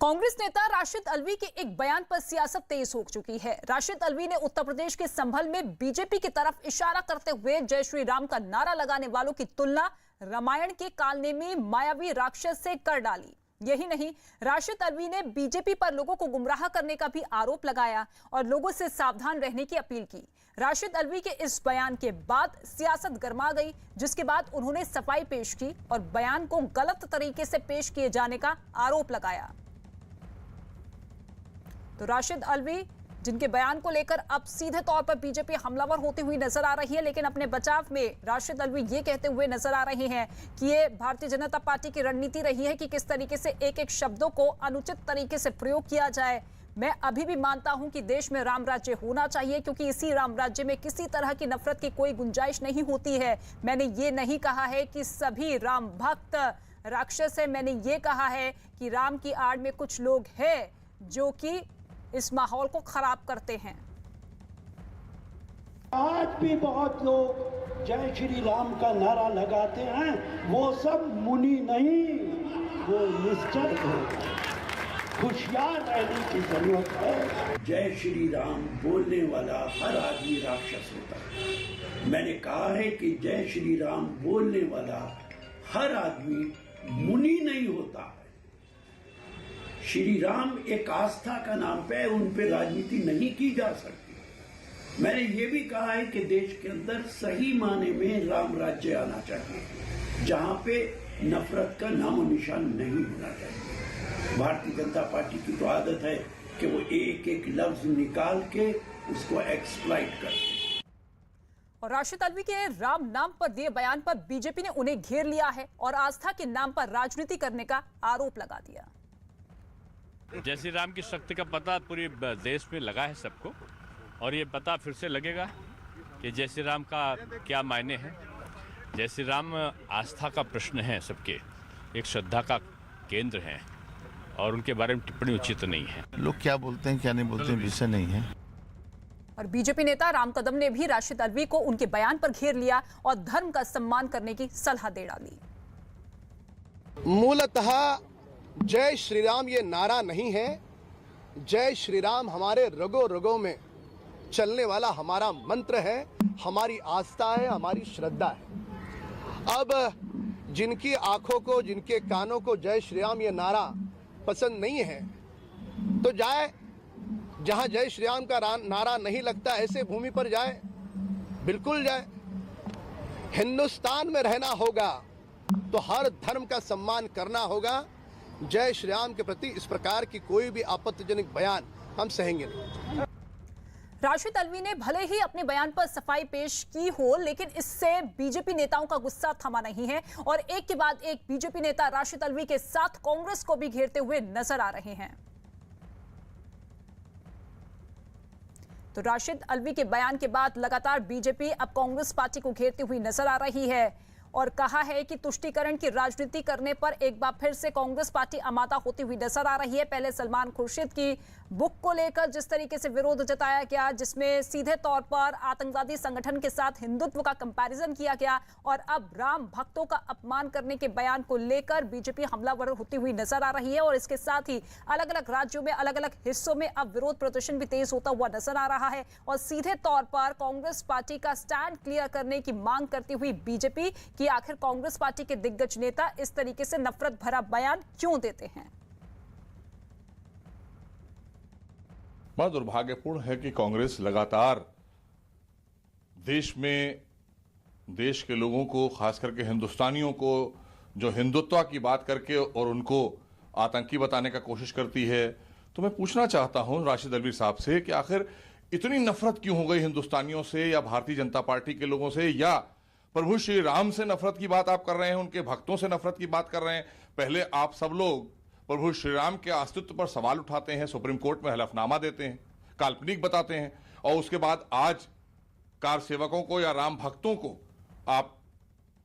कांग्रेस नेता राशिद अल्वी के एक बयान पर सियासत तेज हो चुकी है। राशिद अल्वी ने उत्तर प्रदेश के संभल में बीजेपी की तरफ इशारा करते हुए जय श्री राम का नारा लगाने वालों की तुलना रामायण के कालने में मायावी राक्षस से कर डाली। यही नहीं, राशिद अल्वी ने बीजेपी पर लोगों को गुमराह करने का भी आरोप लगाया और लोगों से सावधान रहने की अपील की। राशिद अल्वी के इस बयान के बाद सियासत गर्मा गई, जिसके बाद उन्होंने सफाई पेश की और बयान को गलत तरीके से पेश किए जाने का आरोप लगाया। तो राशिद अल्वी जिनके बयान को लेकर अब सीधे तौर पर बीजेपी हमलावर होती हुई नजर आ रही है, लेकिन अपने बचाव में राशिद अल्वी ये कहते हुए नजर आ रहे हैं कि ये भारतीय जनता पार्टी की रणनीति रही है कि किस तरीके से एक एक शब्दों को अनुचित तरीके से प्रयोग किया जाए। मैं अभी भी मानता हूं कि देश में राम राज्य होना चाहिए, क्योंकि इसी राम राज्य में किसी तरह की नफरत की कोई गुंजाइश नहीं होती है। मैंने ये नहीं कहा है कि सभी राम भक्त राक्षस है। मैंने ये कहा है कि राम की आड़ में कुछ लोग हैं जो कि इस माहौल को खराब करते हैं। आज भी बहुत लोग जय श्री राम का नारा लगाते हैं, वो सब मुनि नहीं, वो निश्चल हो। होशियार रहने की जरूरत है। जय श्री राम बोलने वाला हर आदमी राक्षस होता है। मैंने कहा है कि जय श्री राम बोलने वाला हर आदमी मुनि नहीं होता। श्री राम एक आस्था का नाम पे, उन पे राजनीति नहीं की जा सकती। मैंने ये भी कहा है कि देश के अंदर सही माने में राम राज्य आना चाहिए, जहां पे नफरत का नामो निशान नहीं होना चाहिए। भारतीय जनता पार्टी की तो आदत है कि वो एक एक लफ्ज निकाल के उसको एक्सप्लॉइट करते हैं। और राशिद अल्वी के राम नाम पर दिए बयान पर बीजेपी ने उन्हें घेर लिया है और आस्था के नाम पर राजनीति करने का आरोप लगा दिया। जय श्री राम की शक्ति का पता पूरे देश में लगा है सबको, और ये पता फिर से लगेगा कि जय श्री राम का क्या मायने हैं। जय श्री राम आस्था का प्रश्न है सबके, एक श्रद्धा का केंद्र है, और उनके बारे में टिप्पणी उचित नहीं है। लोग क्या बोलते हैं क्या नहीं बोलते हैं विषय नहीं है। और बीजेपी नेता राम कदम ने भी राशिद अल्वी को उनके बयान पर घेर लिया और धर्म का सम्मान करने की सलाह दे डाली। मूलतः जय श्री राम ये नारा नहीं है। जय श्री राम हमारे रगों रगों में चलने वाला हमारा मंत्र है, हमारी आस्था है, हमारी श्रद्धा है। अब जिनकी आंखों को, जिनके कानों को जय श्री राम ये नारा पसंद नहीं है, तो जाए जहां जय श्री राम का नारा नहीं लगता ऐसे भूमि पर जाए, बिल्कुल जाए। हिंदुस्तान में रहना होगा तो हर धर्म का सम्मान करना होगा। जय श्री राम के प्रति इस प्रकार की कोई भी आपत्तिजनक बयान हम सहेंगे नहीं। राशिद अल्वी ने भले ही अपने बयान पर सफाई पेश की हो, लेकिन इससे बीजेपी नेताओं का गुस्सा थमा नहीं है और एक के बाद एक बीजेपी नेता राशिद अल्वी के साथ कांग्रेस को भी घेरते हुए नजर आ रहे हैं। तो राशिद अल्वी के बयान के बाद लगातार बीजेपी अब कांग्रेस पार्टी को घेरती हुई नजर आ रही है और कहा है कि तुष्टीकरण की राजनीति करने पर एक बार फिर से कांग्रेस पार्टी आमादा होती हुई नजर आ रही है। पहले सलमान खुर्शीद की बुक को लेकर जिस तरीके से विरोध जताया गया, जिसमें सीधे तौर पर आतंकवादी संगठन के साथ हिंदुत्व का कंपैरिजन किया गया, और अब राम भक्तों का अपमान करने के बयान को लेकर बीजेपी हमलावर होती हुई नजर आ रही है। और इसके साथ ही अलग अलग राज्यों में, अलग अलग हिस्सों में अब विरोध प्रदर्शन भी तेज होता हुआ नजर आ रहा है और सीधे तौर पर कांग्रेस पार्टी का स्टैंड क्लियर करने की मांग करती हुई बीजेपी की आखिर कांग्रेस पार्टी के दिग्गज नेता इस तरीके से नफरत भरा बयान क्यों देते हैं। बड़ा दुर्भाग्यपूर्ण है कि कांग्रेस लगातार देश में, देश के लोगों को, खास करके हिंदुस्तानियों को जो हिंदुत्व की बात करके और उनको आतंकी बताने का कोशिश करती है। तो मैं पूछना चाहता हूं राशिद अल्वी साहब से कि आखिर इतनी नफरत क्यों हो गई हिंदुस्तानियों से, या भारतीय जनता पार्टी के लोगों से, या प्रभु श्री राम से नफरत की बात आप कर रहे हैं, उनके भक्तों से नफरत की बात कर रहे हैं। पहले आप सब लोग प्रभु श्री राम के अस्तित्व पर सवाल उठाते हैं, सुप्रीम कोर्ट में हलफनामा देते हैं, काल्पनिक बताते हैं, और उसके बाद आज कार सेवकों को या राम भक्तों को आप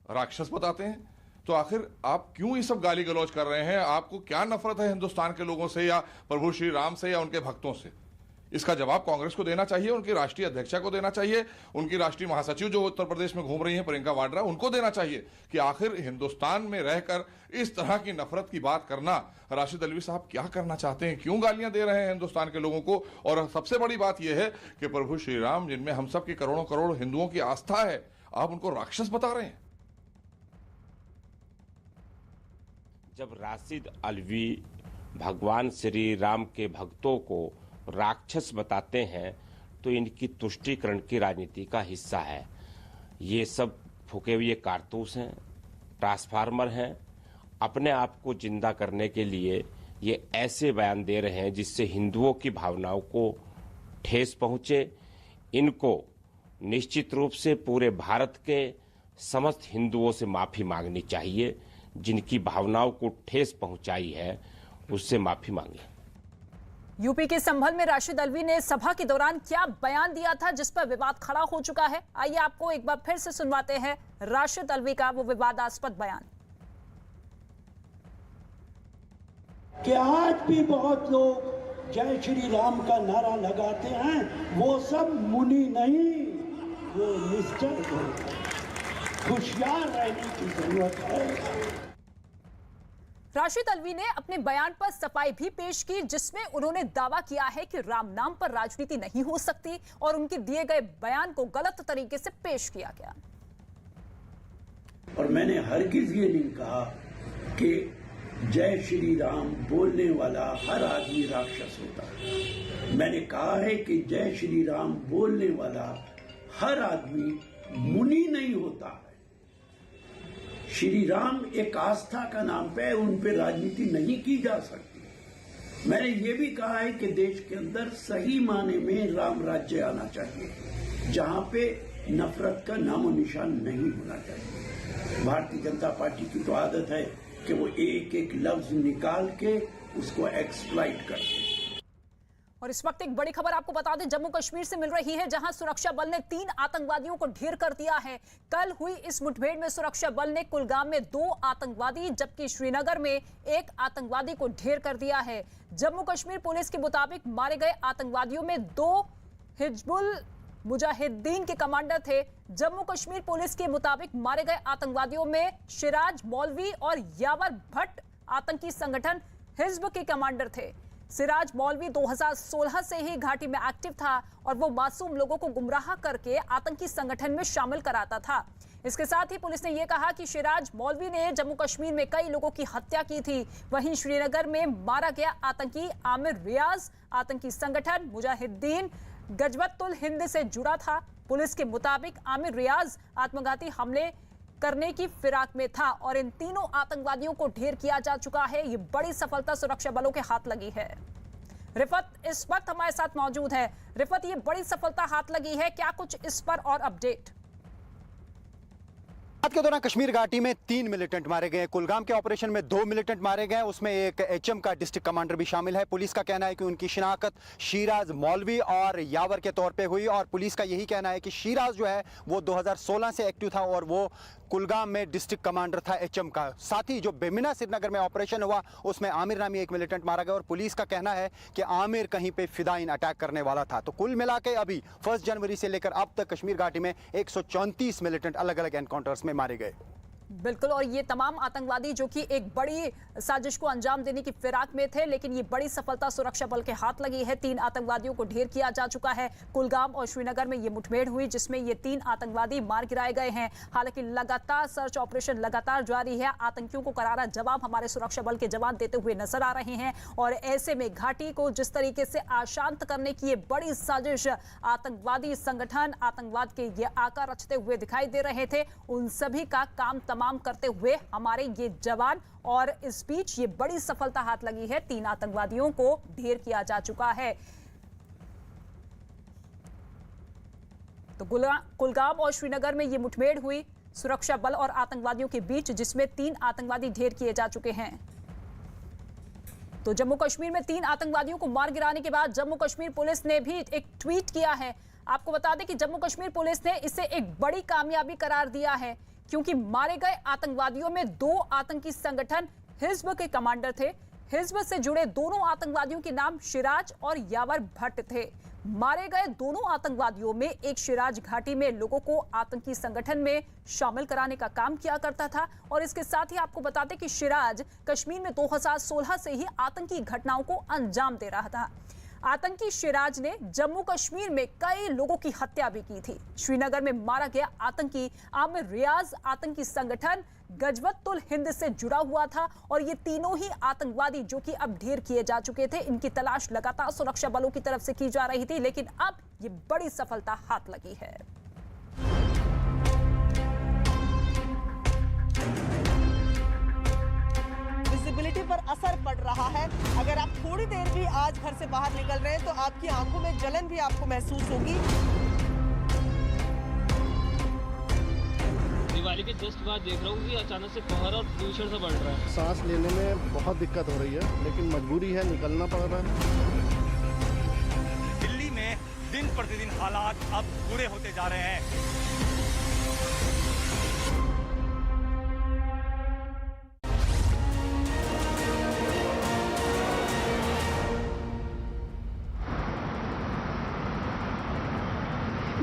राक्षस बताते हैं। तो आखिर आप क्यों ये सब गाली गलौज कर रहे हैं? आपको क्या नफरत है हिंदुस्तान के लोगों से, या प्रभु श्री राम से, या उनके भक्तों से? इसका जवाब कांग्रेस को देना चाहिए, उनकी राष्ट्रीय अध्यक्षा को देना चाहिए, उनकी राष्ट्रीय महासचिव जो उत्तर प्रदेश में घूम रही हैं प्रियंका वाड्रा, उनको देना चाहिए कि आखिर हिंदुस्तान में रहकर इस तरह की नफरत की बात करना, राशिद अल्वी साहब क्या करना चाहते हैं, क्यों गालियां दे रहे हैं हिंदुस्तान के लोगों को। और सबसे बड़ी बात यह है कि प्रभु श्री राम, जिनमें हम सब की करोड़ों करोड़ हिंदुओं की आस्था है, आप उनको राक्षस बता रहे हैं। जब राशिद अल्वी भगवान श्री राम के भक्तों को राक्षस बताते हैं तो इनकी तुष्टीकरण की राजनीति का हिस्सा है। ये सब फूके हुए कारतूस हैं, ट्रांसफार्मर हैं। अपने आप को जिंदा करने के लिए ये ऐसे बयान दे रहे हैं जिससे हिंदुओं की भावनाओं को ठेस पहुंचे। इनको निश्चित रूप से पूरे भारत के समस्त हिंदुओं से माफी मांगनी चाहिए। जिनकी भावनाओं को ठेस पहुंचाई है उससे माफी मांगे। यूपी के संभल में राशिद अल्वी ने सभा के दौरान क्या बयान दिया था जिस पर विवाद खड़ा हो चुका है, आइए आपको एक बार फिर से सुनवाते हैं राशिद अल्वी का वो विवादास्पद बयान। कि आज भी बहुत लोग जय श्री राम का नारा लगाते हैं, वो सब मुनि नहीं, वो निश्चल हो, होशियार रहने की जरूरत है। राशिद अल्वी ने अपने बयान पर सफाई भी पेश की जिसमें उन्होंने दावा किया है कि राम नाम पर राजनीति नहीं हो सकती और उनके दिए गए बयान को गलत तरीके से पेश किया गया। और मैंने हरगिज ये नहीं कहा कि जय श्री राम बोलने वाला हर आदमी राक्षस होता है। मैंने कहा है कि जय श्री राम बोलने वाला हर आदमी मुनि नहीं होता है। श्री राम एक आस्था का नाम पे, उन पे राजनीति नहीं की जा सकती। मैंने ये भी कहा है कि देश के अंदर सही माने में राम राज्य आना चाहिए, जहां पे नफरत का नामो निशान नहीं होना चाहिए। भारतीय जनता पार्टी की तो आदत है कि वो एक एक लफ्ज निकाल के उसको एक्सप्लॉइट करते हैं। और इस वक्त एक बड़ी खबर आपको बता दें, जम्मू कश्मीर से मिल रही है, जहां सुरक्षा बल ने 3 आतंकवादियों को ढेर कर दिया है। कल हुई इस मुठभेड़ में सुरक्षा बल ने कुलगाम में 2 आतंकवादी जबकि श्रीनगर में 1 आतंकवादी को ढेर कर दिया है। जम्मू कश्मीर पुलिस के मुताबिक मारे गए आतंकवादियों में 2 हिजबुल मुजाहिदीन के कमांडर थे। जम्मू कश्मीर पुलिस के मुताबिक मारे गए आतंकवादियों में सिराज मौलवी और यावर भट्ट आतंकी संगठन हिजब के कमांडर थे। सिराज मौलवी 2016 से ही घाटी में एक्टिव था और वो मासूम लोगों को गुमराह करके आतंकी संगठन में शामिल कराता था। इसके साथ ही पुलिस ने यह कहा कि सिराज मौलवी ने जम्मू कश्मीर में कई लोगों की हत्या की थी। वहीं श्रीनगर में मारा गया आतंकी आमिर रियाज आतंकी संगठन मुजाहिदीन गजवतुल हिंद से जुड़ा था। पुलिस के मुताबिक आमिर रियाज आत्मघाती हमले करने की फिराक में था और इन तीनों आतंकवादियों को ढेर किया जा चुका है। ये बड़ी सफलता सुरक्षा बलों के हाथ लगी है। रिफत इस वक्त हमारे साथ मौजूद है। रिफत, ये बड़ी सफलता हाथ लगी है, क्या कुछ इस पर और अपडेट? रात के दौरान कश्मीर घाटी में 3 मिलिटेंट मारे गए। कुलगाम के ऑपरेशन में 2 मिलिटेंट मारे गए, उसमें एक एचएम का डिस्ट्रिक्ट कमांडर भी शामिल है। पुलिस का कहना है कि उनकी शिनाख्त शिराज मौलवी और यावर के तौर पे हुई और पुलिस का यही कहना है कि शिराज जो है वो 2016 से एक्टिव था और वो कुलगाम में डिस्ट्रिक्ट कमांडर था एचएम का। साथ ही जो बेमिना श्रीनगर में ऑपरेशन हुआ उसमें आमिर नामी एक मिलिटेंट मारा गया और पुलिस का कहना है कि आमिर कहीं पे फिदाइन अटैक करने वाला था। तो कुल मिला के अभी 1 जनवरी से लेकर अब तक कश्मीर घाटी में 134 मिलिटेंट अलग अलग एनकाउंटर्स में मारे गए। बिल्कुल, और ये तमाम आतंकवादी जो कि एक बड़ी साजिश को अंजाम देने की फिराक में थे, लेकिन ये बड़ी सफलता सुरक्षा बल के हाथ लगी है। 3 आतंकवादियों को ढेर किया जा चुका है। कुलगाम और श्रीनगर में ये मुठभेड़ हुई जिसमें ये 3 आतंकवादी मार गिराए गए हैं। हालांकि लगातार सर्च ऑपरेशन लगातार जारी है। आतंकियों को करारा जवाब हमारे सुरक्षा बल के जवान देते हुए नजर आ रहे हैं और ऐसे में घाटी को जिस तरीके से अशांत करने की ये बड़ी साजिश आतंकवादी संगठन आतंकवाद के ये आकार रचते हुए दिखाई दे रहे थे, उन सभी का काम तमाम करते हुए हमारे ये जवान, और इस बीच ये बड़ी सफलता हाथ लगी है। 3 आतंकवादियों को ढेर किया जा चुका है। तो कुलगाम और श्रीनगर में ये मुठभेड़ हुई सुरक्षा बल और आतंकवादियों के बीच जिसमें 3 आतंकवादी ढेर किए जा चुके हैं। तो जम्मू कश्मीर में 3 आतंकवादियों को मार गिराने के बाद जम्मू कश्मीर पुलिस ने भी एक ट्वीट किया है। आपको बता दें कि जम्मू कश्मीर पुलिस ने इसे एक बड़ी कामयाबी करार दिया है क्योंकि मारे गए आतंकवादियों में 2 आतंकी संगठन हिजब के कमांडर थे। हिजब से जुड़े दोनों आतंकवादियों के नाम शिराज और यावर भट्ट थे। मारे गए दोनों आतंकवादियों में एक शिराज घाटी में लोगों को आतंकी संगठन में शामिल कराने का काम किया करता था और इसके साथ ही आपको बता दें कि शिराज कश्मीर में 2016 से ही आतंकी घटनाओं को अंजाम दे रहा था। आतंकी शिराज ने जम्मू कश्मीर में कई लोगों की हत्या भी की थी। श्रीनगर में मारा गया आतंकी आमिर रियाज आतंकी संगठन गजवतुल हिंद से जुड़ा हुआ था और ये तीनों ही आतंकवादी जो कि अब ढेर किए जा चुके थे, इनकी तलाश लगातार सुरक्षा बलों की तरफ से की जा रही थी, लेकिन अब ये बड़ी सफलता हाथ लगी है। विजिबिलिटी पर असर पड़ रहा है। अगर आप थोड़ी देर भी आज घर से बाहर निकल रहे हैं तो आपकी आंखों में जलन भी आपको महसूस होगी। दिवाली के जस्ट बाद देख रहा हूँ कि अचानक से कोहरा और प्रदूषण से बढ़ रहा है। सांस लेने में बहुत दिक्कत हो रही है, लेकिन मजबूरी है, निकलना पड़ रहा है। दिल्ली में दिन प्रतिदिन हालात अब बुरे होते जा रहे हैं।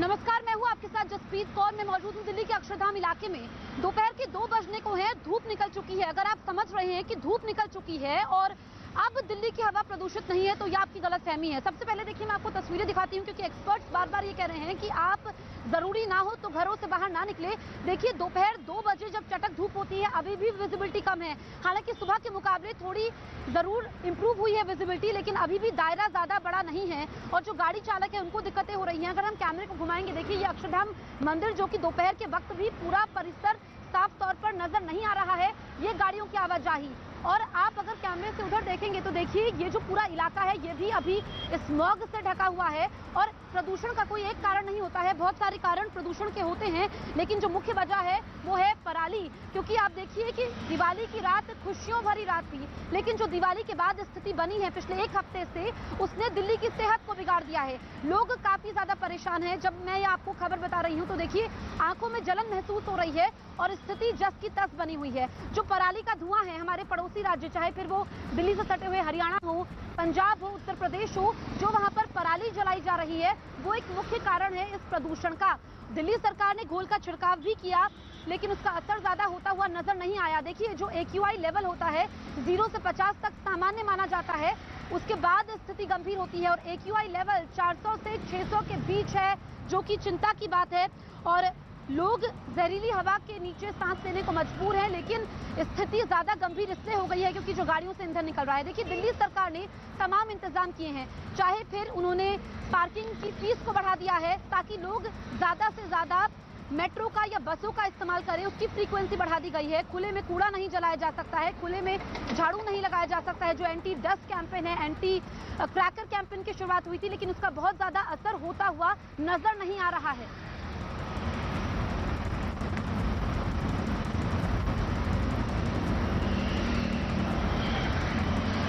नमस्कार, मैं हूं आपके साथ जसप्रीत कौर। मैं मौजूद हूं दिल्ली के अक्षरधाम इलाके में। दोपहर के 2 बजने को है, धूप निकल चुकी है। अगर आप समझ रहे हैं कि धूप निकल चुकी है और अब दिल्ली की हवा प्रदूषित नहीं है तो यह आपकी गलतफहमी है। सबसे पहले देखिए, मैं आपको तस्वीरें दिखाती हूं क्योंकि एक्सपर्ट्स बार बार ये कह रहे हैं कि आप जरूरी ना हो तो घरों से बाहर ना निकले। देखिए, दोपहर 2 बजे जब चटक धूप होती है अभी भी विजिबिलिटी कम है। हालांकि सुबह के मुकाबले थोड़ी जरूर इंप्रूव हुई है विजिबिलिटी, लेकिन अभी भी दायरा ज्यादा बड़ा नहीं है और जो गाड़ी चालक है उनको दिक्कतें हो रही हैं। अगर हम कैमरे को घुमाएंगे, देखिए ये अक्षरधाम मंदिर जो कि दोपहर के वक्त भी पूरा परिसर साफ तौर पर नजर नहीं आ रहा है, ये गाड़ियों की आवाजाही। और आप अगर कैमरे से उधर देखेंगे तो देखिए ये जो पूरा इलाका है ये भी अभी स्मॉग से ढका हुआ है। और प्रदूषण का कोई एक कारण नहीं होता है, बहुत सारे कारण प्रदूषण के होते हैं, लेकिन जो मुख्य वजह है वो है पराली। क्योंकि आप देखिए कि दिवाली की रात खुशियों भरी रात थी, लेकिन जो दिवाली के बाद स्थिति बनी है पिछले 1 हफ्ते से, उसने दिल्ली की सेहत को बिगाड़ दिया है। लोग काफी ज्यादा परेशान हैं। जब मैं ये आपको खबर बता रही हूँ तो देखिए आंखों में जलन महसूस हो रही है और स्थिति जस की तस बनी हुई है। जो पराली का धुआं है, हमारे पड़ोसी राज्य चाहे फिर वो दिल्ली से सटे हुए हरियाणा हो, पंजाब हो, उत्तर प्रदेश हो, जो वहां पर पराली जलाई जा रही है वो एक मुख्य कारण है इस प्रदूषण का। दिल्ली सरकार ने घोल का छिड़काव भी किया, लेकिन उसका असर ज्यादा होता हुआ नजर नहीं आया। देखिए जो AQI लेवल होता है 0 से 50 तक सामान्य माना जाता है, उसके बाद स्थिति गंभीर होती है और AQI लेवल 400 से 600 के बीच है, जो कि चिंता की बात है। और लोग जहरीली हवा के नीचे सांस लेने को मजबूर हैं, लेकिन स्थिति ज्यादा गंभीर इसलिए हो गई है क्योंकि जो गाड़ियों से ईंधन निकल रहा है। देखिए दिल्ली सरकार ने तमाम इंतजाम किए हैं, चाहे फिर उन्होंने पार्किंग की फीस को बढ़ा दिया है ताकि लोग ज्यादा से ज्यादा मेट्रो का या बसों का इस्तेमाल करें, उसकी फ्रीक्वेंसी बढ़ा दी गई है। खुले में कूड़ा नहीं जलाया जा सकता है, खुले में झाड़ू नहीं लगाया जा सकता है। जो एंटी डस्ट कैंपेन है, एंटी क्रैकर कैंपेन की शुरुआत हुई थी, लेकिन उसका बहुत ज्यादा असर होता हुआ नजर नहीं आ रहा है।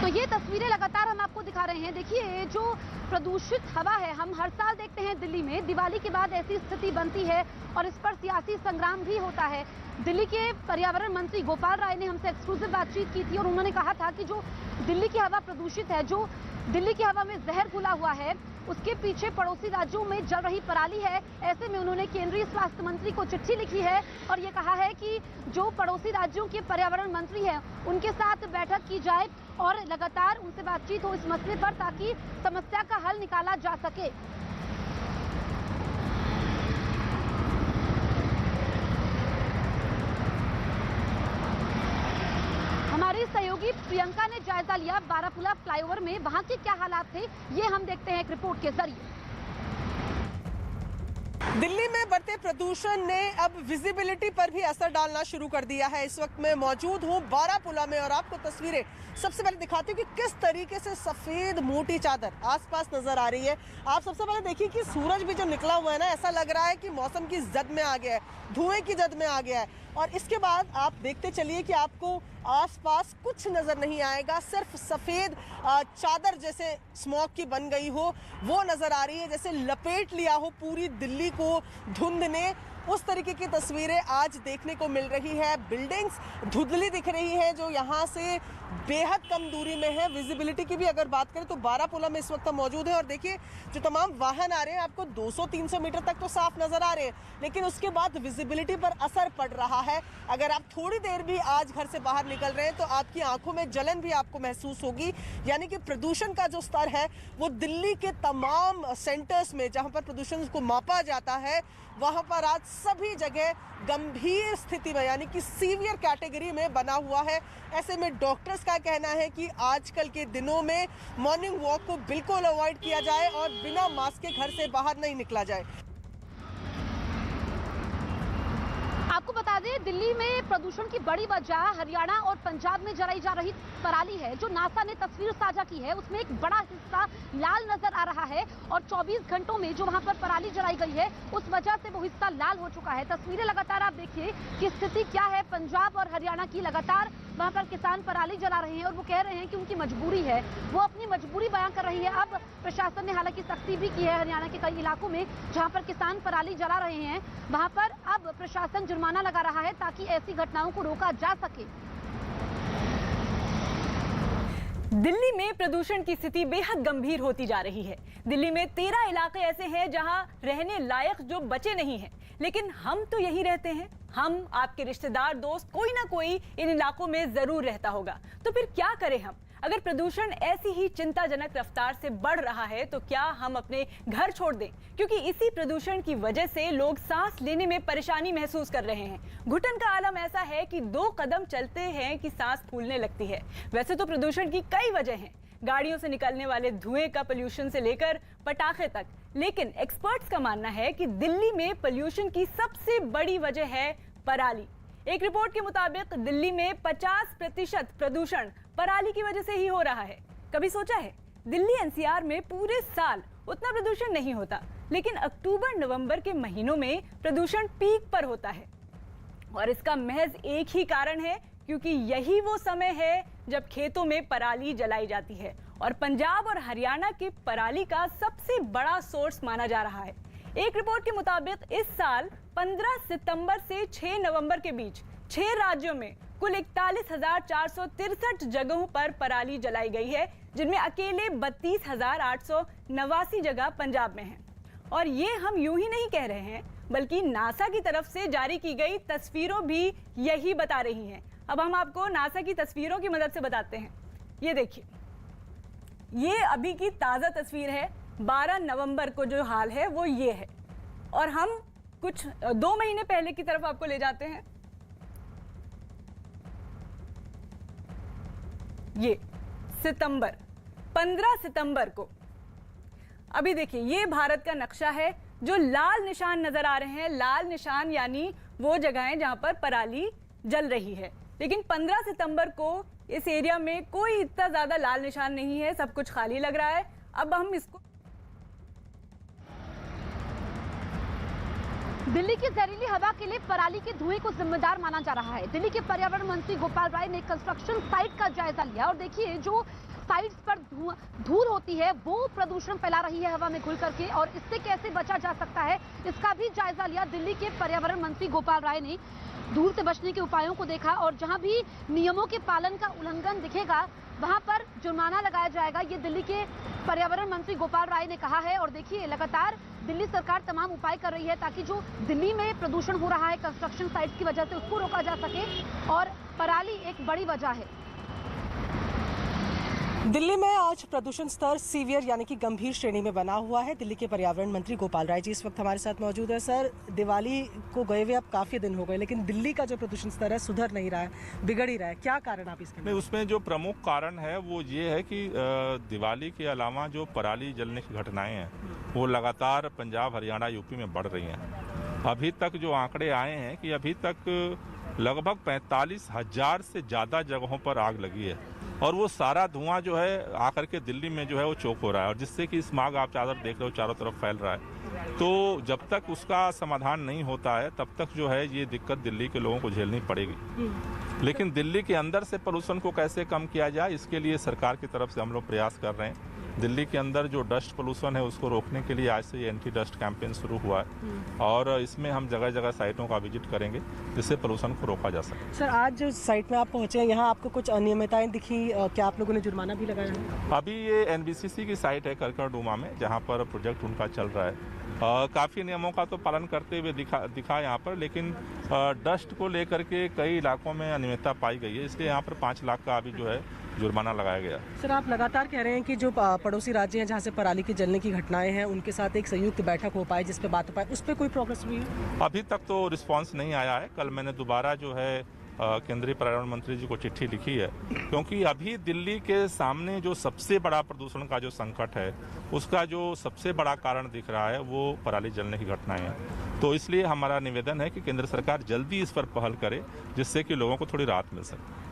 तो ये तस्वीरें लगातार हम आपको दिखा रहे हैं। देखिए जो प्रदूषित हवा है, हम हर साल देखते हैं दिल्ली में दिवाली के बाद ऐसी स्थिति बनती है और इस पर सियासी संग्राम भी होता है। दिल्ली के पर्यावरण मंत्री गोपाल राय ने हमसे एक्सक्लूसिव बातचीत की थी और उन्होंने कहा था कि जो दिल्ली की हवा प्रदूषित है, जो दिल्ली की हवा में जहर घुला हुआ है, उसके पीछे पड़ोसी राज्यों में जल रही पराली है। ऐसे में उन्होंने केंद्रीय स्वास्थ्य मंत्री को चिट्ठी लिखी है और ये कहा है कि जो पड़ोसी राज्यों के पर्यावरण मंत्री हैं उनके साथ बैठक की जाए और लगातार उनसे बातचीत हो इस मसले पर, ताकि समस्या का हल निकाला जा सके। हमारी सहयोगी प्रियंका ने जायजा लिया बारापुला फ्लाईओवर में, वहां के क्या हालात थे ये हम देखते हैं एक रिपोर्ट के जरिए। दिल्ली में बढ़ते प्रदूषण ने अब विजिबिलिटी पर भी असर डालना शुरू कर दिया है। इस वक्त मैं मौजूद हूँ बारापुला में और आपको तस्वीरें सबसे पहले दिखाती हूँ कि किस तरीके से सफेद मोटी चादर आसपास नजर आ रही है। आप सबसे पहले देखिए कि सूरज भी जो निकला हुआ है ना, ऐसा लग रहा है कि मौसम की जद में आ गया है, धुएं की जद में आ गया है। और इसके बाद आप देखते चलिए कि आपको आसपास कुछ नजर नहीं आएगा, सिर्फ सफेद चादर जैसे स्मॉग की बन गई हो वो नजर आ रही है, जैसे लपेट लिया हो पूरी दिल्ली को धुंध ने। उस तरीके की तस्वीरें आज देखने को मिल रही है। बिल्डिंग्स धुंधली दिख रही है जो यहाँ से बेहद कम दूरी में है। विजिबिलिटी की भी अगर बात करें तो बारापुला में इस वक्त हम मौजूद है और देखिए जो तमाम वाहन आ रहे हैं आपको 200-300 मीटर तक तो साफ नजर आ रहे हैं, लेकिन उसके बाद विजिबिलिटी पर असर पड़ रहा है। अगर आप थोड़ी देर भी आज घर से बाहर निकल रहे हैं तो आपकी आंखों में जलन भी आपको महसूस होगी। यानी कि प्रदूषण का जो स्तर है वो दिल्ली के तमाम सेंटर्स में जहां पर प्रदूषण को मापा जाता है वहां पर आज सभी जगह गंभीर स्थिति में यानी कि सीवियर कैटेगरी में बना हुआ है। ऐसे में डॉक्टर्स का कहना है कि आजकल के दिनों में मॉर्निंग वॉक को बिल्कुल अवॉइड किया जाए और बिना मास्क के घर से बाहर नहीं निकला जाए। आपको बता दें, दिल्ली में प्रदूषण की बड़ी वजह हरियाणा और पंजाब में जलाई जा रही पराली है। जो नासा ने तस्वीर साझा की है उसमें एक बड़ा हिस्सा लाल नजर आ रहा है और 24 घंटों में जो वहां पर पराली जलाई गई है उस वजह से वो हिस्सा लाल हो चुका है। तस्वीरें लगातार आप देखिए कि स्थिति क्या है पंजाब और हरियाणा की। लगातार वहां पर किसान पराली जला रहे हैं और वो कह रहे हैं कि उनकी मजबूरी है, वो अपनी मजबूरी बयां कर रही है। अब प्रशासन ने हालांकि सख्ती भी की है हरियाणा के कई इलाकों में जहां पर किसान पराली जला रहे हैं, वहां पर अब प्रशासन जुर्माना लगा रहा है ताकि ऐसी घटनाओं को रोका जा सके। दिल्ली में प्रदूषण की स्थिति बेहद गंभीर होती जा रही है। दिल्ली में 13 इलाके ऐसे हैं जहां रहने लायक जो बचे नहीं हैं, लेकिन हम तो यही रहते हैं। हम, आपके रिश्तेदार, दोस्त, कोई ना कोई इन इलाकों में जरूर रहता होगा। तो फिर क्या करें हम? अगर प्रदूषण ऐसी ही चिंताजनक रफ्तार से बढ़ रहा है तो क्या हम अपने घर छोड़ दें? क्योंकि इसी प्रदूषण की वजह से लोग सांस लेने में परेशानी महसूस कर रहे हैं। घुटन का आलम ऐसा है कि 2 कदम चलते हैं कि सांस फूलने लगती है। वैसे तो प्रदूषण की कई वजह हैं, गाड़ियों से निकलने वाले धुएं का पोल्यूशन से लेकर पटाखे तक, लेकिन एक्सपर्ट्स का मानना है कि दिल्ली में पोल्यूशन की सबसे बड़ी वजह है पराली। एक रिपोर्ट के मुताबिक दिल्ली में 50% प्रदूषण पराली की वजह से ही हो रहा है। कभी सोचा है, दिल्ली एनसीआर में पूरे साल उतना प्रदूषण नहीं होता, लेकिन अक्टूबर-नवंबर के महीनों में प्रदूषण पीक पर होता है और इसका महज एक ही कारण है, क्योंकि यही वो समय है जब खेतों में पराली जलाई जाती है और पंजाब और हरियाणा के पराली का सबसे बड़ा सोर्स माना जा रहा है। एक रिपोर्ट के मुताबिक इस साल 15 सितंबर से 6 नवंबर के बीच 6 राज्यों में कुल 41,463 जगहों पर पराली जलाई गई है, जिनमें अकेले 32,889 जगह पंजाब में हैं। और ये हम यूं ही नहीं कह रहे हैं, बल्कि नासा की तरफ से जारी की गई तस्वीरों भी यही बता रही हैं। अब हम आपको नासा की तस्वीरों की मदद से बताते हैं। ये देखिए, ये अभी की ताज़ा तस्वीर है। 12 नवंबर को जो हाल है वो ये है और हम कुछ 2 महीने पहले की तरफ आपको ले जाते हैं। ये सितंबर, 15 सितंबर को, अभी देखिए ये भारत का नक्शा है। जो लाल निशान नजर आ रहे हैं, लाल निशान यानी वो जगहें जहां पर पराली जल रही है। लेकिन 15 सितंबर को इस एरिया में कोई इतना ज्यादा लाल निशान नहीं है, सब कुछ खाली लग रहा है। अब हम इसको, दिल्ली की जहरीली हवा के लिए पराली के धुएं को जिम्मेदार माना जा रहा है। दिल्ली के पर्यावरण मंत्री गोपाल राय ने कंस्ट्रक्शन साइट का जायजा लिया और देखिए जो साइट्स पर धूल होती है वो प्रदूषण फैला रही है हवा में घुल करके, और इससे कैसे बचा जा सकता है इसका भी जायजा लिया। दिल्ली के पर्यावरण मंत्री गोपाल राय ने धूल से बचने के उपायों को देखा और जहां भी नियमों के पालन का उल्लंघन दिखेगा वहां पर जुर्माना लगाया जाएगा, ये दिल्ली के पर्यावरण मंत्री गोपाल राय ने कहा है। और देखिए लगातार दिल्ली सरकार तमाम उपाय कर रही है ताकि जो दिल्ली में प्रदूषण हो रहा है कंस्ट्रक्शन साइट्स की वजह से उसको रोका जा सके, और पराली एक बड़ी वजह है। दिल्ली में आज प्रदूषण स्तर सीवियर यानी कि गंभीर श्रेणी में बना हुआ है। दिल्ली के पर्यावरण मंत्री गोपाल राय जी इस वक्त हमारे साथ मौजूद है। सर, दिवाली को गए हुए अब काफी दिन हो गए, लेकिन दिल्ली का जो प्रदूषण स्तर है सुधर नहीं रहा है, बिगड़ ही रहा है। क्या कारण आप इसके में? उसमें जो प्रमुख कारण है वो ये है कि दिवाली के अलावा जो पराली जलने की घटनाएं हैं वो लगातार पंजाब, हरियाणा, यूपी में बढ़ रही हैं। अभी तक जो आंकड़े आए हैं कि अभी तक लगभग 45,000 से ज़्यादा जगहों पर आग लगी है और वो सारा धुआं जो है आकर के दिल्ली में जो है वो चोक हो रहा है, और जिससे कि स्मॉग आप चादर देख रहे हो चारों तरफ फैल रहा है। तो जब तक उसका समाधान नहीं होता है तब तक जो है ये दिक्कत दिल्ली के लोगों को झेलनी पड़ेगी। लेकिन दिल्ली के अंदर से प्रदूषण को कैसे कम किया जाए इसके लिए सरकार की तरफ से हम लोग प्रयास कर रहे हैं। दिल्ली के अंदर जो डस्ट पोल्यूशन है उसको रोकने के लिए आज से ये एंटी डस्ट कैंपेन शुरू हुआ है और इसमें हम जगह जगह साइटों का विजिट करेंगे जिससे पोल्यूशन को रोका जा सके। सर, आज जो साइट में आप पहुंचे हैं, यहाँ आपको कुछ अनियमितताएं दिखी, क्या आप लोगों ने जुर्माना भी लगाया है? अभी ये NBCC की साइट है करकरडुमा में, जहाँ पर प्रोजेक्ट उनका चल रहा है। काफ़ी नियमों का तो पालन करते हुए दिखा यहाँ पर, लेकिन डस्ट को लेकर के कई इलाकों में अनियमितता पाई गई है, इसलिए यहाँ पर 5 लाख का अभी जो है जुर्माना लगाया गया। सर, आप लगातार कह रहे हैं कि जो पड़ोसी राज्य हैं जहाँ से पराली की जलने की घटनाएं हैं, उनके साथ एक संयुक्त बैठक हो पाए जिस पे बात हो पाए, उस पर कोई प्रोग्रेस हुई है? अभी तक तो रिस्पांस नहीं आया है। कल मैंने दोबारा जो है केंद्रीय पर्यावरण मंत्री जी को चिट्ठी लिखी है, क्योंकि अभी दिल्ली के सामने जो सबसे बड़ा प्रदूषण का जो संकट है उसका जो सबसे बड़ा कारण दिख रहा है वो पराली जलने की घटनाएं हैं। तो इसलिए हमारा निवेदन है कि केंद्र सरकार जल्दी इस पर पहल करे जिससे कि लोगों को थोड़ी राहत मिल सके।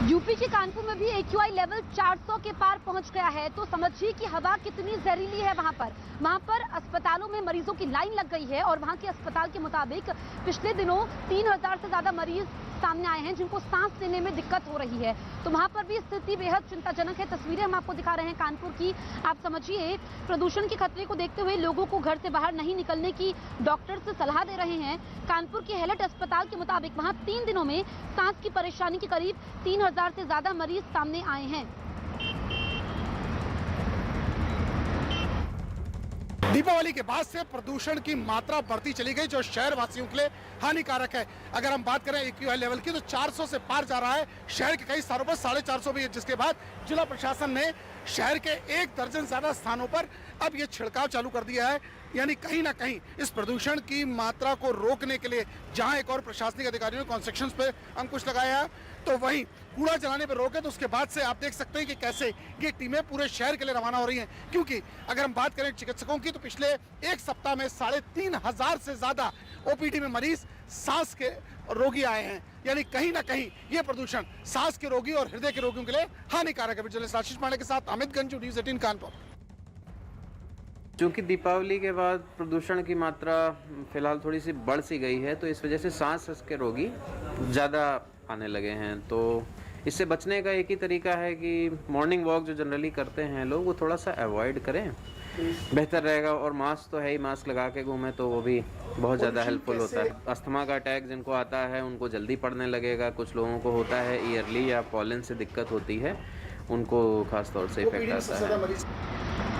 यूपी के कानपुर में भी AQI लेवल 400 के पार पहुंच गया है, तो समझिए कि हवा कितनी जहरीली है वहां पर अस्पतालों में मरीजों की लाइन लग गई है और वहां के अस्पताल के मुताबिक पिछले दिनों 3000 से ज्यादा मरीज सामने आए हैं जिनको सांस लेने में दिक्कत हो रही है। तो वहां पर भी स्थिति बेहद चिंताजनक है। तस्वीरें हम आपको दिखा रहे हैं कानपुर की। आप समझिए, प्रदूषण के खतरे को देखते हुए लोगों को घर से बाहर नहीं निकलने की डॉक्टर से सलाह दे रहे हैं। कानपुर के हेलट अस्पताल के मुताबिक वहां 3 दिनों में सांस की परेशानी के करीब 3000 से ज्यादा मरीज सामने आए हैं। दीपावली के बाद से प्रदूषण की मात्रा बढ़ती चली गई, जो शहर वासियों के लिए हानिकारक है। अगर हम बात करें AQI लेवल की तो 400 से पार जा रहा है। शहर के कई स्थानों पर 450 भी है, जिसके बाद जिला प्रशासन ने शहर के 1 दर्जन ज्यादा स्थानों पर अब ये छिड़काव चालू कर दिया है। यानी कहीं ना कहीं इस प्रदूषण की मात्रा को रोकने के लिए जहां एक और प्रशासनिक अधिकारियों ने कंस्ट्रक्शंस पे अंकुश लगाया है, तो वहीं कूड़ा जलाने पर रोक है। तो उसके बाद से आप देख सकते हैं कि कैसे ये टीमें पूरे शहर के लिए रवाना हो रही हैं। क्योंकि अगर हम बात करें चिकित्सकों की तो पिछले 1 सप्ताह में 3500 से ज्यादा OPD में मरीज सांस के रोगी आए हैं। यानी कहीं ना कहीं ये प्रदूषण सांस के रोगी और हृदय के रोगियों के लिए हानिकारक है। जर्नलिस्ट आशीष पांडे के साथ अमित गंजू, न्यूज़ 18 कानपुर। क्योंकि दीपावली के बाद प्रदूषण की मात्रा फिलहाल थोड़ी सी बढ़ सी गई है, तो इस वजह से सांस के रोगी ज़्यादा आने लगे हैं। तो इससे बचने का एक ही तरीका है कि मॉर्निंग वॉक जो जनरली करते हैं लोग, वो थोड़ा सा अवॉइड करें, बेहतर रहेगा। और मास्क तो है ही, मास्क लगा के घूमें तो वो भी बहुत ज़्यादा हेल्पफुल होता है। अस्थमा का अटैक जिनको आता है उनको जल्दी पड़ने लगेगा, कुछ लोगों को होता है ईयरली या पॉलन से दिक्कत होती है, उनको खास तौर से इफेक्ट आता है।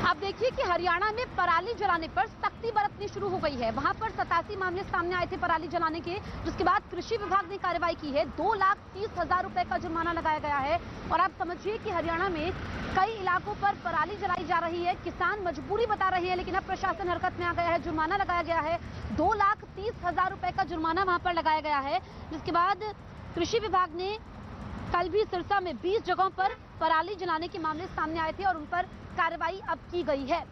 आप देखिए कि हरियाणा में पराली जलाने पर सख्ती बरतनी शुरू हो गई है। वहां पर 87 मामले सामने आए थे पराली जलाने के, जिसके बाद कृषि विभाग ने कार्रवाई की है। 2,30,000 रुपए का जुर्माना लगाया गया है। और आप समझिए कि हरियाणा में कई इलाकों पर पराली जलाई जा रही है, किसान मजबूरी बता रहे हैं, लेकिन अब प्रशासन हरकत में आ गया है, जुर्माना लगाया गया है। 2,30,000 रुपए का जुर्माना वहां पर लगाया गया है। जिसके बाद कृषि विभाग ने कल भी सिरसा में 20 जगहों पर पराली जलाने के मामले सामने आए थे और उन पर कार्रवाई अब की गई है।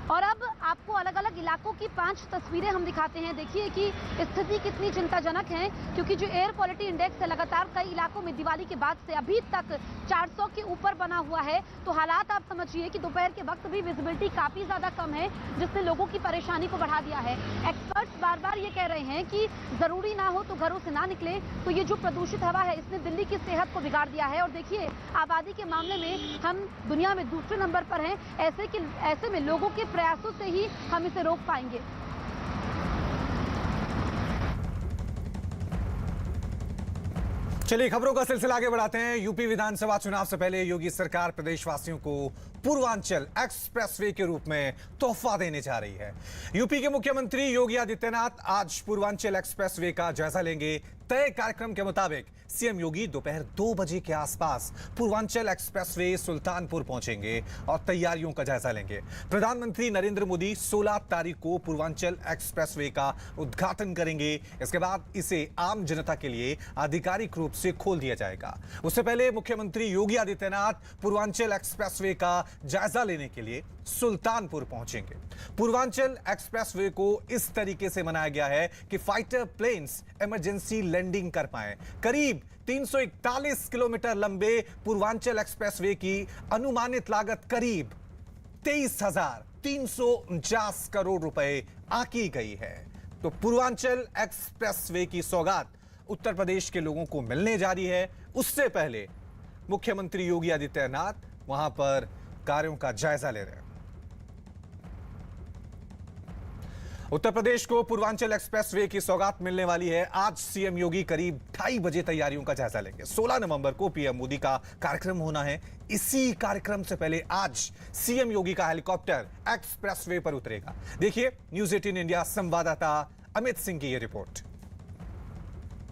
और अब आपको अलग अलग इलाकों की 5 तस्वीरें हम दिखाते हैं। देखिए कि स्थिति कितनी चिंताजनक है, क्योंकि जो एयर क्वालिटी इंडेक्स है लगातार कई इलाकों में दिवाली के बाद से अभी तक 400 के ऊपर बना हुआ है। तो हालात आप समझिए कि दोपहर के वक्त भी विजिबिलिटी काफी ज्यादा कम है, जिसने लोगों की परेशानी को बढ़ा दिया है। एक्सपर्ट्स बार बार ये कह रहे हैं कि जरूरी ना हो तो घरों से ना निकले। तो ये जो प्रदूषित हवा है इसने दिल्ली की सेहत को बिगाड़ दिया है। और देखिए, आबादी के मामले में हम दुनिया में दूसरे नंबर पर हैं। ऐसे में लोगों के प्रयासों से ही हम इसे रोक पाएंगे। चलिए खबरों का सिलसिला आगे बढ़ाते हैं। यूपी विधानसभा चुनाव से पहले योगी सरकार प्रदेशवासियों को पूर्वांचल एक्सप्रेसवे के रूप में तोहफा देने जा रही है। यूपी के मुख्यमंत्री योगी आदित्यनाथ आज पूर्वांचल एक्सप्रेसवे का जायजा लेंगे। तय कार्यक्रम के मुताबिक सीएम योगी दोपहर 2 बजे के आसपास पूर्वांचल एक्सप्रेसवे सुल्तानपुर पहुंचेंगे और तैयारियों का जायजा लेंगे। प्रधानमंत्री नरेंद्र मोदी 16 तारीख को पूर्वांचल एक्सप्रेसवे का उद्घाटन करेंगे। इसके बाद इसे आम जनता के लिए आधिकारिक रूप से खोल दिया जाएगा। उससे पहले मुख्यमंत्री योगी आदित्यनाथ पूर्वांचल एक्सप्रेसवे का जायजा लेने के लिए सुल्तानपुर पहुंचेंगे। पूर्वांचल एक्सप्रेसवे को इस तरीके से बनाया गया है कि फाइटर प्लेन्स इमरजेंसी लैंडिंग कर पाए। करीब 341 किलोमीटर लंबे पूर्वांचल एक्सप्रेसवे की अनुमानित लागत करीब 23,349 करोड़ रुपए आंकी गई है। तो पूर्वांचल एक्सप्रेसवे की सौगात उत्तर प्रदेश के लोगों को मिलने जा रही है। उससे पहले मुख्यमंत्री योगी आदित्यनाथ वहां पर कार्यों का जायजा ले रहे हैं। उत्तर प्रदेश को पूर्वांचल एक्सप्रेसवे की सौगात मिलने वाली है। आज सीएम योगी करीब 2:30 बजे तैयारियों का जायजा लेंगे। 16 नवंबर को पीएम मोदी का कार्यक्रम होना है। इसी कार्यक्रम से पहले आज सीएम योगी का हेलीकॉप्टर एक्सप्रेसवे पर उतरेगा। देखिए न्यूज 18 इंडिया संवाददाता अमित सिंह की यह रिपोर्ट।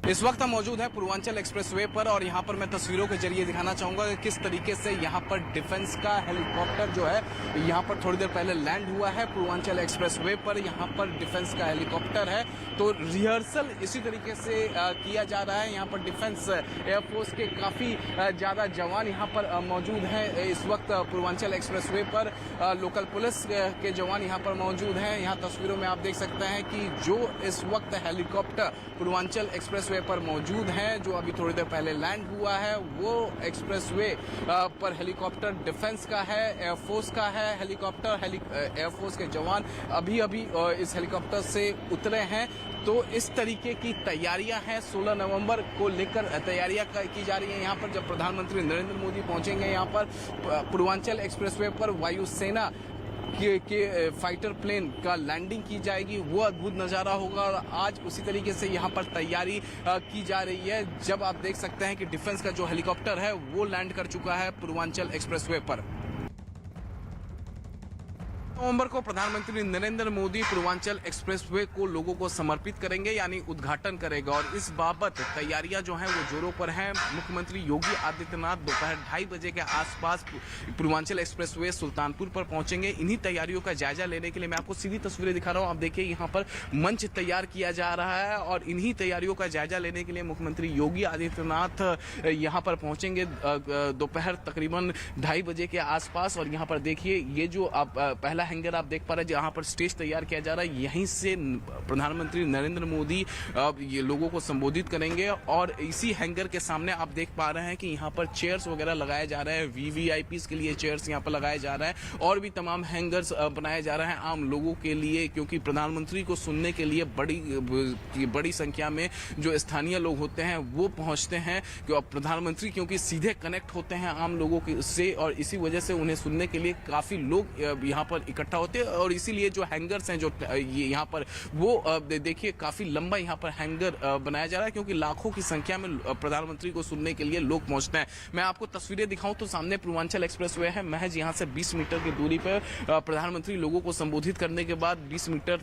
इस वक्त हम मौजूद हैं पूर्वांचल एक्सप्रेसवे पर और यहाँ पर मैं तस्वीरों के जरिए दिखाना चाहूंगा कि किस तरीके से यहाँ पर डिफेंस का हेलीकॉप्टर जो है यहाँ पर थोड़ी देर पहले लैंड हुआ है। पूर्वांचल एक्सप्रेसवे पर यहाँ पर डिफेंस का हेलीकॉप्टर है, तो रिहर्सल इसी तरीके से किया जा रहा है। यहाँ पर डिफेंस एयरफोर्स के काफ़ी ज़्यादा जवान यहाँ पर मौजूद हैं। इस वक्त पूर्वांचल एक्सप्रेसवे पर लोकल पुलिस के जवान यहाँ पर मौजूद हैं। यहाँ तस्वीरों में आप देख सकते हैं कि जो इस वक्त हेलीकॉप्टर पूर्वांचल एक्सप्रेसवे पर मौजूद हैं, जो अभी थोड़ी देर पहले लैंड हुआ है, वो एक्सप्रेसवे पर हेलीकॉप्टर डिफेंस का है, एयरफोर्स का है। हेलीकॉप्टर एयरफोर्स के जवान अभी इस हेलीकॉप्टर से उतरे हैं। तो इस तरीके की तैयारियां हैं। 16 नवंबर को लेकर तैयारियां की जा रही हैं। यहाँ पर जब प्रधानमंत्री नरेंद्र मोदी पहुंचेंगे यहाँ पर पूर्वांचल एक्सप्रेसवे पर वायुसेना के फाइटर प्लेन का लैंडिंग की जाएगी। वो अद्भुत नज़ारा होगा और आज उसी तरीके से यहाँ पर तैयारी की जा रही है। जब आप देख सकते हैं कि डिफेंस का जो हेलीकॉप्टर है वो लैंड कर चुका है पूर्वांचल एक्सप्रेसवे पर। नवंबर को प्रधानमंत्री नरेंद्र मोदी पूर्वांचल एक्सप्रेसवे को लोगों को समर्पित करेंगे, यानी उद्घाटन करेगा और इस बाबत तैयारियां जो हैं वो जोरों पर हैं। मुख्यमंत्री योगी आदित्यनाथ दोपहर 2:30 बजे के आसपास पूर्वांचल एक्सप्रेसवे सुल्तानपुर पर पहुंचेंगे। इन्हीं तैयारियों का जायजा लेने के लिए मैं आपको सीधी तस्वीरें दिखा रहा हूं। आप देखिए यहाँ पर मंच तैयार किया जा रहा है और इन्हीं तैयारियों का जायजा लेने के लिए मुख्यमंत्री योगी आदित्यनाथ यहाँ पर पहुंचेंगे दोपहर तकरीबन 2:30 बजे के आसपास। और यहाँ पर देखिए ये जो आप पहला हैंगर आप देख पा रहे हैं जहां पर स्टेज तैयार किया जा रहा है, यहीं से प्रधानमंत्री नरेंद्र मोदी ये लोगों को संबोधित करेंगे। और इसी हैंगर के सामने आप देख पा रहे हैं कि यहाँ पर चेयर्स वगैरह लगाए जा रहे हैं। वीवीआईपीज़ के लिए चेयर्स यहाँ पर लगाए जा रहे हैं और भी तमाम हैंगर्स बनाए जा रहे हैं आम लोगों के लिए, क्योंकि प्रधानमंत्री को सुनने के लिए बड़ी संख्या में जो स्थानीय लोग होते हैं वो पहुंचते हैं। प्रधानमंत्री क्योंकि सीधे कनेक्ट होते हैं आम लोगों से और इसी वजह से उन्हें सुनने के लिए काफ़ी लोग यहाँ पर इकट्ठा होते हैं। और इसीलिए जो हैंगर्स हैं जो ये यहाँ पर वो देखिए काफ़ी लंबा यहाँ पर हैंगर बनाया जा रहा है, क्योंकि लाखों की संख्या में प्रधानमंत्री को सुनने के लिए लोग पहुँचते हैं। मैं आपको तस्वीरें दिखाऊं तो सामने पूर्वांचल एक्सप्रेसवे है। महज यहाँ से 20 मीटर की दूरी पर प्रधानमंत्री लोगों को संबोधित करने के बाद 20 मीटर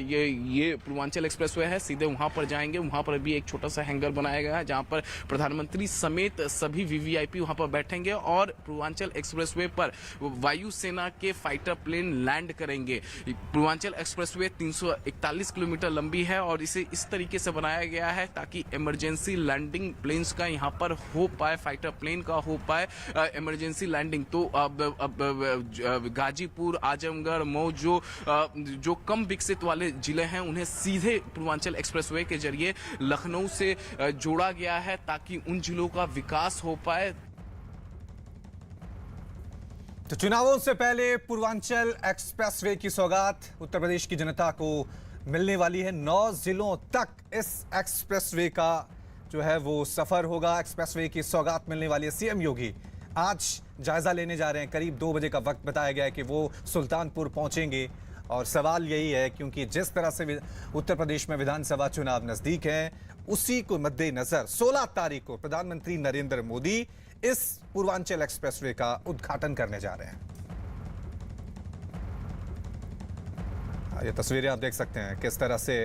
ये पूर्वांचल एक्सप्रेसवे है, सीधे वहाँ पर जाएंगे। वहाँ पर भी एक छोटा सा हैंगर बनाया गया है जहाँ पर प्रधानमंत्री समेत सभी वीवीआईपी वहाँ पर बैठेंगे और पूर्वांचल एक्सप्रेसवे पर वायुसेना के फाइटर प्लेन लैंड करेंगे। पूर्वांचल एक्सप्रेसवे 341 किलोमीटर लंबी है और इसे इस तरीके से बनाया गया है ताकि इमरजेंसी लैंडिंग प्लेन्स का यहाँ पर हो पाए, फाइटर प्लेन का हो पाए इमरजेंसी लैंडिंग। तो अब गाजीपुर, आजमगढ़, मऊ जो कम विकसित वाले जिले हैं उन्हें सीधे पूर्वांचल एक्सप्रेसवे के जरिए लखनऊ से जोड़ा गया है ताकि उन जिलों का विकास हो पाए। तो चुनावों से पहले पूर्वांचल एक्सप्रेसवे की सौगात उत्तर प्रदेश की जनता को मिलने वाली है। 9 जिलों तक इस एक्सप्रेसवे का जो है वो सफर होगा। एक्सप्रेसवे की सौगात मिलने वाली है। सीएम योगी आज जायजा लेने जा रहे हैं। करीब 2 बजे का वक्त बताया गया है कि वो सुल्तानपुर पहुंचेंगे और सवाल यही है क्योंकि जिस तरह से उत्तर प्रदेश में विधानसभा चुनाव नजदीक हैं, उसी को मद्देनजर 16 तारीख को प्रधानमंत्री नरेंद्र मोदी इस पूर्वांचल एक्सप्रेसवे का उद्घाटन करने जा रहे हैं। ये तस्वीरें आप देख सकते हैं किस तरह से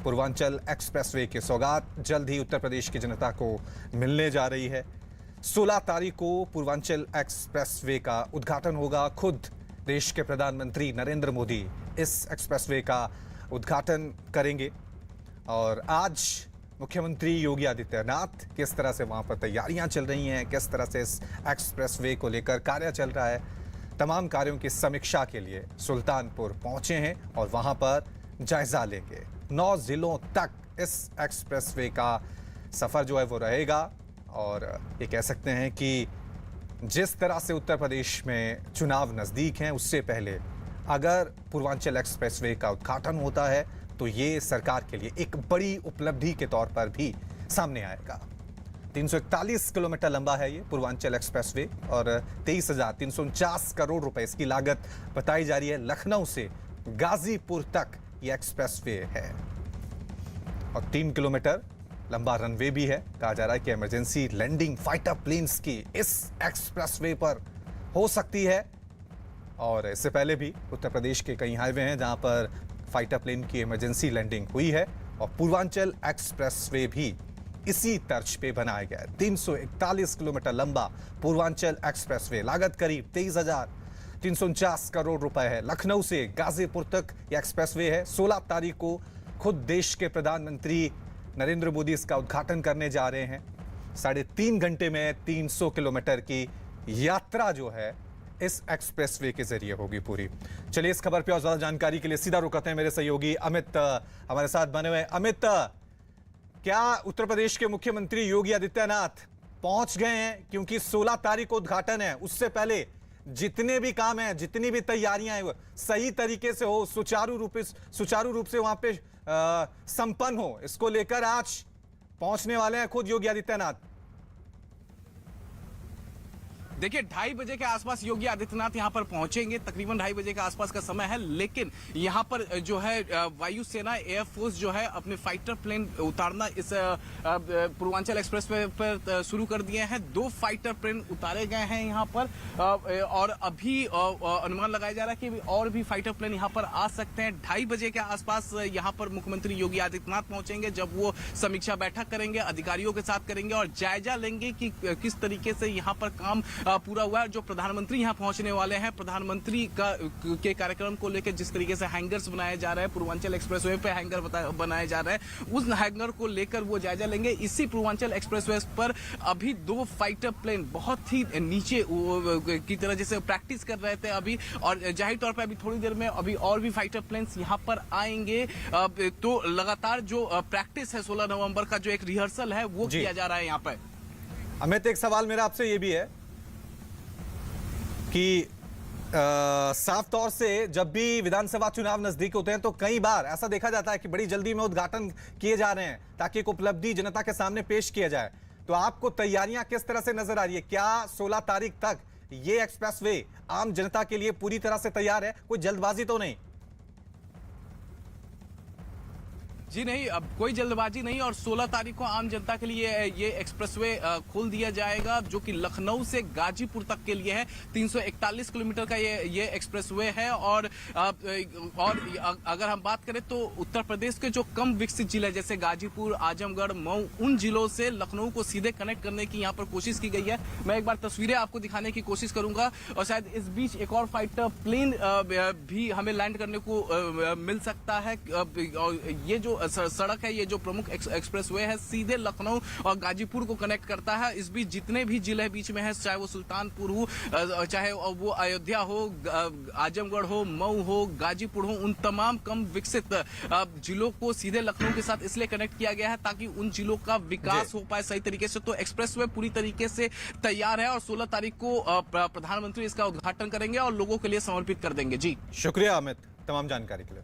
पूर्वांचल एक्सप्रेसवे की सौगात जल्द ही उत्तर प्रदेश की जनता को मिलने जा रही है। 16 तारीख को पूर्वांचल एक्सप्रेसवे का उद्घाटन होगा। खुद देश के प्रधानमंत्री नरेंद्र मोदी इस एक्सप्रेसवे का उद्घाटन करेंगे और आज मुख्यमंत्री योगी आदित्यनाथ किस तरह से वहां पर तैयारियां चल रही हैं, किस तरह से इस एक्सप्रेसवे को लेकर कार्य चल रहा है, तमाम कार्यों की समीक्षा के लिए सुल्तानपुर पहुंचे हैं और वहां पर जायजा लेंगे। 9 जिलों तक इस एक्सप्रेसवे का सफर जो है वो रहेगा और ये कह सकते हैं कि जिस तरह से उत्तर प्रदेश में चुनाव नज़दीक हैं, उससे पहले अगर पूर्वांचल एक्सप्रेसवे का उद्घाटन होता है तो ये सरकार के लिए एक बड़ी उपलब्धि के तौर पर भी सामने आएगा। 341 किलोमीटर लंबा है ये पूर्वांचल एक्सप्रेसवे और 23,349 करोड़ रुपए इसकी लागत बताई जा रही है। लखनऊ से गाजीपुर तक ये एक्सप्रेसवे है और 3 किलोमीटर लंबा रनवे भी है। कहा जा रहा है कि इमरजेंसी लैंडिंग फाइटर प्लेन्स की इस एक्सप्रेसवे पर हो सकती है और इससे पहले भी उत्तर प्रदेश के कई हाईवे हैं जहां पर फाइटर प्लेन की इमरजेंसी लैंडिंग हुई है और पूर्वांचल एक्सप्रेसवे भी इसी तर्ज पे बनाया गया है। 341 किलोमीटर लंबा पूर्वांचल एक्सप्रेसवे, लागत करीब 23,349 करोड़ रुपए है। लखनऊ से गाजीपुर तक यह एक्सप्रेसवे है। 16 तारीख को खुद देश के प्रधानमंत्री नरेंद्र मोदी इसका उद्घाटन करने जा रहे हैं। 3.5 घंटे में 300 किलोमीटर की यात्रा जो है इस एक्सप्रेसवे के जरिए होगी पूरी। चलिए इस खबर पे और ज्यादा जानकारी के लिए सीधा रुक करते हैं मेरे सहयोगी अमित हमारे साथ बने हुए। अमित, क्या उत्तर प्रदेश के मुख्यमंत्री योगी आदित्यनाथ पहुंच गए हैं? क्योंकि 16 तारीख को उद्घाटन है, उससे पहले जितने भी काम हैं, जितनी भी तैयारियां हैं वो सही तरीके से हो, सुचारू रूप से वहां पे संपन्न हो, इसको लेकर आज पहुंचने वाले हैं खुद योगी आदित्यनाथ। देखिए 2:30 बजे के आसपास योगी आदित्यनाथ यहां पर पहुंचेंगे। तकरीबन 2:30 बजे के आसपास का समय है, लेकिन यहां पर जो है वायुसेना एयरफोर्स जो है अपने फाइटर प्लेन उतारना इस पूर्वांचल एक्सप्रेस पर शुरू कर दिए हैं। 2 फाइटर प्लेन उतारे गए हैं यहां पर और अभी अनुमान लगाया जा रहा है कि और भी फाइटर प्लेन यहां पर आ सकते हैं। 2:30 बजे के आसपास यहां पर मुख्यमंत्री योगी आदित्यनाथ पहुंचेंगे, जब वो समीक्षा बैठक करेंगे, अधिकारियों के साथ करेंगे और जायजा लेंगे कि किस तरीके से यहां पर काम पूरा हुआ है। जो प्रधानमंत्री यहां पहुंचने वाले हैं, प्रधानमंत्री के कार्यक्रम को लेकर जिस तरीके से हैंगर्स बनाए जा रहे हैं, पूर्वांचल एक्सप्रेसवे पे हैंगर बनाए जा रहे हैं, उस हैंगर को लेकर वो जायजा लेंगे। इसी पूर्वांचल एक्सप्रेसवे पर अभी 2 फाइटर प्लेन बहुत ही नीचे की तरह जैसे प्रैक्टिस कर रहे थे अभी, और जाहिर तौर पर अभी थोड़ी देर में अभी और भी फाइटर प्लेन्स यहां पर आएंगे। तो लगातार जो प्रैक्टिस है 16 नवंबर का जो एक रिहर्सल है वो किया जा रहा है यहाँ पर। अमित, एक सवाल मेरा आपसे ये भी है कि साफ तौर से जब भी विधानसभा चुनाव नजदीक होते हैं तो कई बार ऐसा देखा जाता है कि बड़ी जल्दी में उद्घाटन किए जा रहे हैं ताकि एक उपलब्धि जनता के सामने पेश किया जाए। तो आपको तैयारियां किस तरह से नजर आ रही है? क्या 16 तारीख तक ये एक्सप्रेसवे आम जनता के लिए पूरी तरह से तैयार है? कोई जल्दबाजी तो नहीं? जी नहीं, अब कोई जल्दबाजी नहीं और 16 तारीख को आम जनता के लिए ये एक्सप्रेसवे खोल दिया जाएगा, जो कि लखनऊ से गाजीपुर तक के लिए है। 341 किलोमीटर का ये एक्सप्रेसवे है और अगर हम बात करें तो उत्तर प्रदेश के जो कम विकसित जिले जैसे गाजीपुर, आजमगढ़, मऊ, उन जिलों से लखनऊ को सीधे कनेक्ट करने की यहाँ पर कोशिश की गई है। मैं एक बार तस्वीरें आपको दिखाने की कोशिश करूंगा और शायद इस बीच एक और फाइटर प्लेन भी हमें लैंड करने को मिल सकता है। ये जो सड़क है, ये जो प्रमुख एक्सप्रेसवे है, सीधे लखनऊ और गाजीपुर को कनेक्ट करता है। इस बीच जितने भी जिले बीच में है, चाहे वो सुल्तानपुर हो, चाहे वो अयोध्या हो, आजमगढ़ हो, मऊ हो, गाजीपुर हो, उन तमाम कम विकसित जिलों को सीधे लखनऊ के साथ इसलिए कनेक्ट किया गया है ताकि उन जिलों का विकास हो पाए सही तरीके से। तो एक्सप्रेसवे पूरी तरीके से तैयार है और 16 तारीख को प्रधानमंत्री इसका उद्घाटन करेंगे और लोगों के लिए समर्पित कर देंगे। जी शुक्रिया अमित तमाम जानकारी के लिए।